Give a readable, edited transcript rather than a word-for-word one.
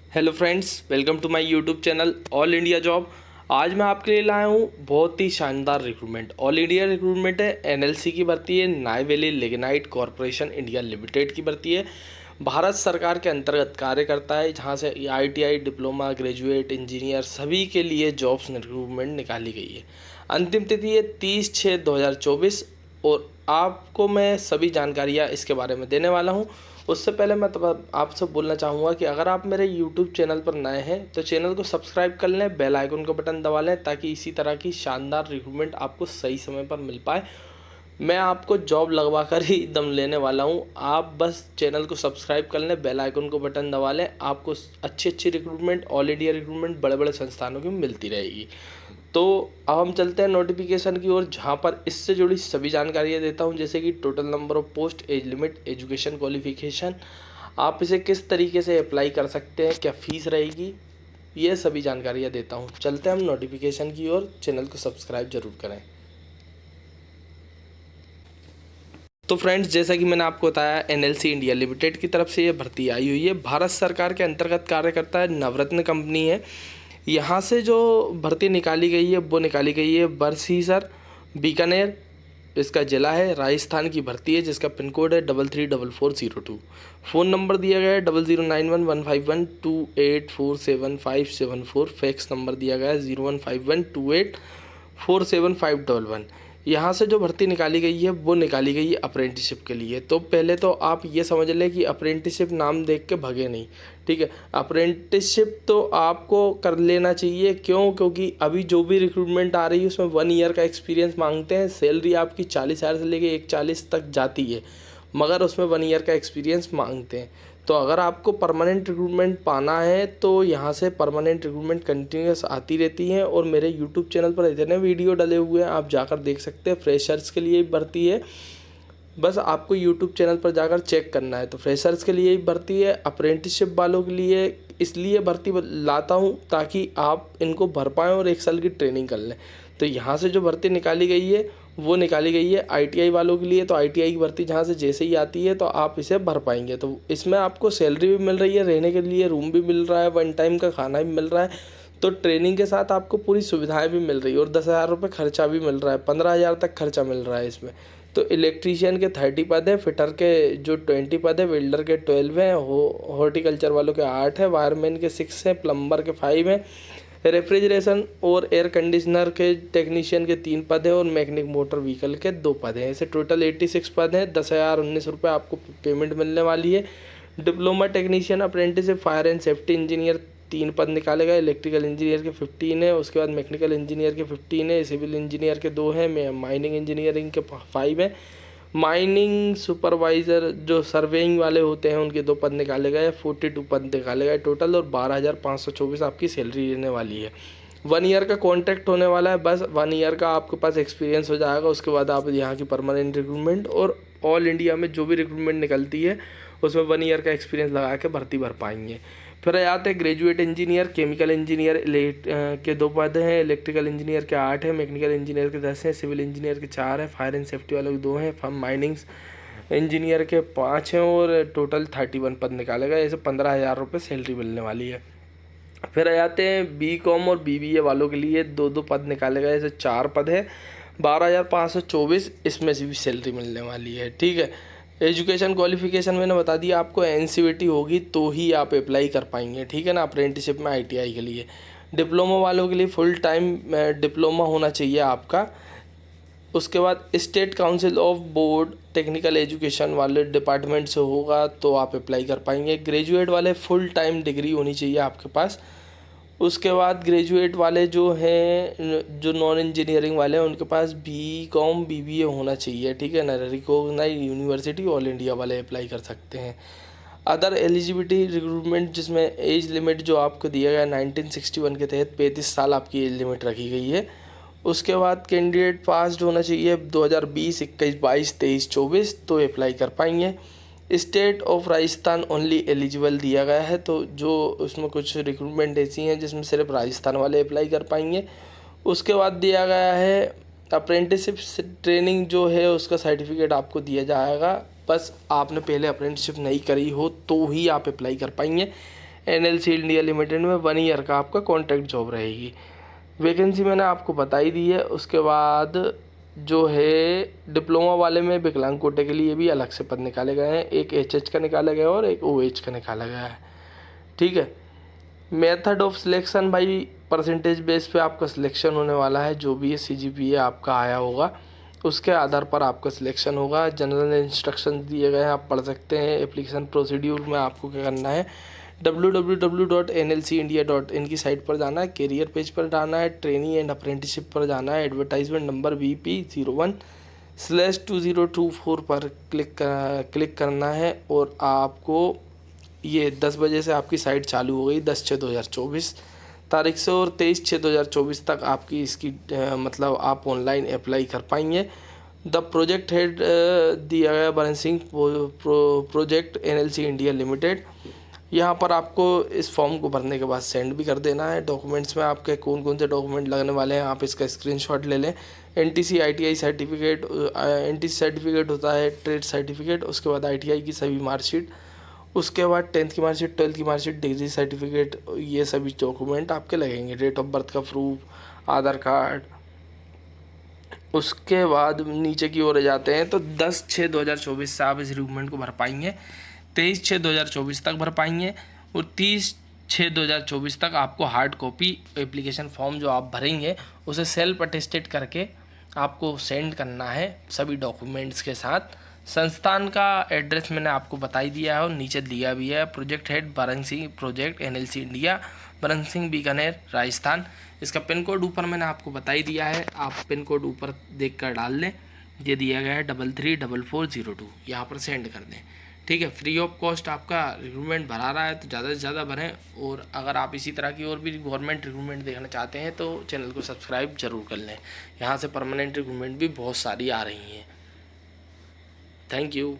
Hello friends, welcome to my YouTube channel all India job. आज मैं आपके लिए लाया हूँ बहुत ही शानदार रिक्रूटमेंट। ऑल इंडिया रिक्रूटमेंट है, एनएलसी की भर्ती है, Neyveli lignite corporation India limited की भर्ती है। भारत सरकार के अंतर्गत कार्य करता है, जहाँ से आईटीआई, डिप्लोमा, ग्रेजुएट, इंजीनियर सभी के लिए जॉब्स रिक्रूटमेंट निकाली गई है। अंतिम तिथि है 30/6/2024 और आपको मैं सभी जानकारियाँ इसके बारे में देने वाला हूँ। उससे पहले मैं आपसे बोलना चाहूँगा कि अगर आप मेरे यूट्यूब चैनल पर नए हैं तो चैनल को सब्सक्राइब कर लें, बेल आइकन का बटन दबा लें ताकि इसी तरह की शानदार रिक्रूटमेंट आपको सही समय पर मिल पाए। मैं आपको जॉब लगवा कर ही दम लेने वाला हूँ। आप बस चैनल को सब्सक्राइब कर लें, बेल आइकन को बटन दबा लें, आपको अच्छी अच्छी रिक्रूटमेंट, ऑल इंडिया रिक्रूटमेंट बड़े बड़े संस्थानों की मिलती रहेगी। तो अब हम चलते हैं नोटिफिकेशन की ओर, जहाँ पर इससे जुड़ी सभी जानकारियाँ देता हूँ, जैसे कि total number of post, age limit, education qualification, आप इसे किस तरीके से अप्लाई कर सकते हैं, क्या फ़ीस रहेगी, ये सभी जानकारियाँ देता हूँ। चलते हैं हम नोटिफिकेशन की ओर। चैनल को सब्सक्राइब जरूर करें। तो फ्रेंड्स, जैसा कि मैंने आपको बताया, एनएलसी इंडिया लिमिटेड की तरफ से ये भर्ती आई हुई है। भारत सरकार के अंतर्गत कार्य करता है, नवरत्न कंपनी है। यहाँ से जो भर्ती निकाली गई है वो निकाली गई है बरसीसर, बीकानेर, इसका ज़िला है। राजस्थान की भर्ती है, जिसका पिन कोड है 334402। फ़ोन नंबर दिया गया है 00911512847574। फैक्स नंबर दिया गया है 015128475111। यहाँ से जो भर्ती निकाली गई है वो निकाली गई है अप्रेंटिसशिप के लिए। तो पहले तो आप ये समझ लें कि अप्रेंटिसशिप नाम देख के भगे नहीं, ठीक है। अप्रेंटिसशिप तो आपको कर लेना चाहिए। क्यों? क्योंकि अभी जो भी रिक्रूटमेंट आ रही है उसमें 1 ईयर का एक्सपीरियंस मांगते हैं। सैलरी आपकी 40,000 से लेके 140 तक जाती है, मगर उसमें 1 ईयर का एक्सपीरियंस मांगते हैं। तो अगर आपको परमानेंट रिक्रूटमेंट पाना है तो यहाँ से परमानेंट रिक्रूटमेंट कंटिन्यूस आती रहती हैं, और मेरे यूट्यूब चैनल पर इतने वीडियो डले हुए हैं, आप जाकर देख सकते हैं। फ्रेशर्स के लिए भर्ती है, बस आपको यूट्यूब चैनल पर जाकर चेक करना है। तो फ्रेशर्स के लिए ही भर्ती है। अप्रेंटिसशिप वालों के लिए इसलिए भर्ती लाता हूँ ताकि आप इनको भर पाएँ और 1 साल की ट्रेनिंग कर लें। तो यहाँ से जो भर्ती निकाली गई है वो निकाली गई है आईटीआई वालों के लिए। तो आईटीआई की भर्ती जहाँ से जैसे ही आती है तो आप इसे भर पाएंगे। तो इसमें आपको सैलरी भी मिल रही है, रहने के लिए रूम भी मिल रहा है, 1 टाइम का खाना भी मिल रहा है। तो ट्रेनिंग के साथ आपको पूरी सुविधाएं भी मिल रही है, और 10,000 रुपये खर्चा भी मिल रहा है, 15,000 तक खर्चा मिल रहा है इसमें। तो इलेक्ट्रीशियन के 30 पद है, फिटर के जो 20 पद है, वेल्डर के 12 हैं, हॉर्टिकल्चर वालों के 8 है, वायरमैन के 6 हैं, प्लम्बर के 5 हैं, रेफ्रिजरेशन और एयर कंडीशनर के टेक्नीशियन के 3 पद हैं, और मैकेनिक मोटर व्हीकल के 2 पद हैं। ऐसे टोटल 86 पद हैं। 10,019 रुपये आपको पेमेंट मिलने वाली है। Diploma technician apprentice fire and safety engineer 3 पद निकाले गए। इलेक्ट्रिकल इंजीनियर के 15 है, उसके बाद मैकेनिकल इंजीनियर के 15 है, सिविल इंजीनियर के 2 हैं, माइनिंग इंजीनियरिंग के 5 हैं। माइनिंग सुपरवाइज़र जो सर्वेइंग वाले होते हैं उनके 2 पद निकाले गए, 42 पद निकाले गए टोटल, और 12,524 आपकी सैलरी रहने वाली है। 1 ईयर का कॉन्ट्रैक्ट होने वाला है, बस 1 ईयर का आपके पास एक्सपीरियंस हो जाएगा। उसके बाद आप यहाँ की परमानेंट रिक्रूटमेंट और ऑल इंडिया में जो भी रिक्रूटमेंट निकलती है उसमें 1 ईयर का एक्सपीरियंस लगा के भर्ती भर पाएंगे। फिर आते हैं ग्रेजुएट इंजीनियर, केमिकल इंजीनियर के 2 पद हैं, इलेक्ट्रिकल इंजीनियर के 8 हैं, मैकेनिकल इंजीनियर के 10 हैं, सिविल इंजीनियर के 4 हैं, फायर एंड सेफ्टी वालों के 2 हैं, माइनिंग इंजीनियर के 5 हैं, और टोटल 31 पद निकाले गए। ऐसे 15,000 रुपये सैलरी मिलने वाली है। फिर आ जाते हैं बीकॉम और बीबीए वालों के लिए 2 पद निकाले गए। ऐसे 4 पद है, 12,524, इसमें से भी सैलरी मिलने वाली है, ठीक है। एजुकेशन क्वालिफिकेशन मैंने बता दिया आपको, एनसीवीटी होगी तो ही आप अप्लाई कर पाएंगे, ठीक है ना, अप्रेंटिसशिप में आईटीआई के लिए। डिप्लोमा वालों के लिए फुल टाइम डिप्लोमा होना चाहिए आपका। उसके बाद state council of board technical education वाले डिपार्टमेंट से होगा तो आप अप्लाई कर पाएंगे। ग्रेजुएट वाले फुल टाइम डिग्री होनी चाहिए आपके पास। उसके बाद ग्रेजुएट वाले जो हैं, जो नॉन इंजीनियरिंग वाले हैं, उनके पास बीकॉम बीबीए होना चाहिए, ठीक है ना। रिकॉग्नाइज्ड यूनिवर्सिटी ऑल इंडिया वाले अप्लाई कर सकते हैं। अदर एलिजिबिलिटी रिक्रूटमेंट, जिसमें एज लिमिट जो आपको दिया गया 1961 के तहत 35 साल आपकी एज लिमिट रखी गई है। उसके बाद कैंडिडेट पासड होना चाहिए 2020, 21, 22, 23, 24, तो अप्लाई कर पाएंगे। State of Rajasthan only eligible दिया गया है, तो जो उसमें कुछ रिक्रूटमेंट ऐसी हैं जिसमें सिर्फ राजस्थान वाले अप्लाई कर पाएंगे। उसके बाद दिया गया है अप्रेंटिसशिप ट्रेनिंग जो है उसका सर्टिफिकेट आपको दिया जाएगा, बस आपने पहले अप्रेंटिसशिप नहीं करी हो तो ही आप अप्लाई कर पाएंगे। NLC इंडिया लिमिटेड में 1 ईयर का आपका कॉन्ट्रैक्ट जॉब रहेगी। वैकेंसी मैंने आपको बताई दी है। उसके बाद जो है डिप्लोमा वाले में विकलांग कोटे के लिए भी अलग से पद निकाले गए हैं, एक HH का निकाला गया है और एक OH का निकाला गया है। ठीक है। मेथड ऑफ सिलेक्शन भाई परसेंटेज बेस पे आपका सिलेक्शन होने वाला है। जो भी CGPA आपका आया होगा उसके आधार पर आपका सिलेक्शन होगा। जनरल इंस्ट्रक्शन दिए गए हैं, आप पढ़ सकते हैं। एप्लीकेशन प्रोसीड्यूर में आपको क्या करना है, www.nlcindia.in की साइट पर जाना है, कैरियर पेज पर जाना है, ट्रेनी एंड अप्रेंटिसशिप पर जाना है, एडवर्टाइजमेंट नंबर VP01/2024 पर क्लिक करना है और आपको ये 10 बजे से आपकी साइट चालू हो गई 10/6/2024 तारीख से, और 23/6/2024 तक आपकी इसकी मतलब आप ऑनलाइन अप्लाई कर पाएंगे। द प्रोजेक्ट हेड दिया गया बरन Singh project NLC India limited. यहाँ पर आपको इस फॉर्म को भरने के बाद सेंड भी कर देना है। डॉक्यूमेंट्स में आपके कौन कौन से डॉक्यूमेंट लगने वाले हैं आप इसका स्क्रीनशॉट ले लें। NTC ITI certificate, NTC certificate होता है, ट्रेड सर्टिफिकेट, उसके बाद ITI की सभी मार्कशीट, उसके बाद 10th की मार्कशीट, 12th की मार्कशीट, डिग्री सर्टिफिकेट, ये सभी डॉक्यूमेंट आपके लगेंगे। डेट ऑफ बर्थ का प्रूफ, आधार कार्ड। उसके बाद नीचे की ओर जाते हैं तो 10/6/2024 से आप इस रिक्रूटमेंट को भर पाएंगे, 23/6/2024 तक भर पाएंगे और 30/6/2024 तक आपको हार्ड कॉपी एप्लीकेशन फॉर्म जो आप भरेंगे उसे सेल्फ अटेस्टेड करके आपको सेंड करना है सभी डॉक्यूमेंट्स के साथ। संस्थान का एड्रेस मैंने आपको बता ही दिया है और नीचे दिया भी है। प्रोजेक्ट हेड बरन सिंह प्रोजेक्ट NLC इंडिया, बरन सिंह बीकानेर राजस्थान। इसका पिन कोड ऊपर मैंने आपको बता ही दिया है, आप पिन कोड ऊपर देख कर डाल लें। ये दिया गया है 334402, यहाँ पर सेंड कर दें। ठीक है। फ्री ऑफ कॉस्ट आपका रिक्रूटमेंट भरा रहा है तो ज़्यादा से ज़्यादा भरें, और अगर आप इसी तरह की और भी गवर्नमेंट रिक्रूटमेंट देखना चाहते हैं तो चैनल को सब्सक्राइब जरूर कर लें। यहाँ से परमानेंट रिक्रूटमेंट भी बहुत सारी आ रही हैं। Thank you.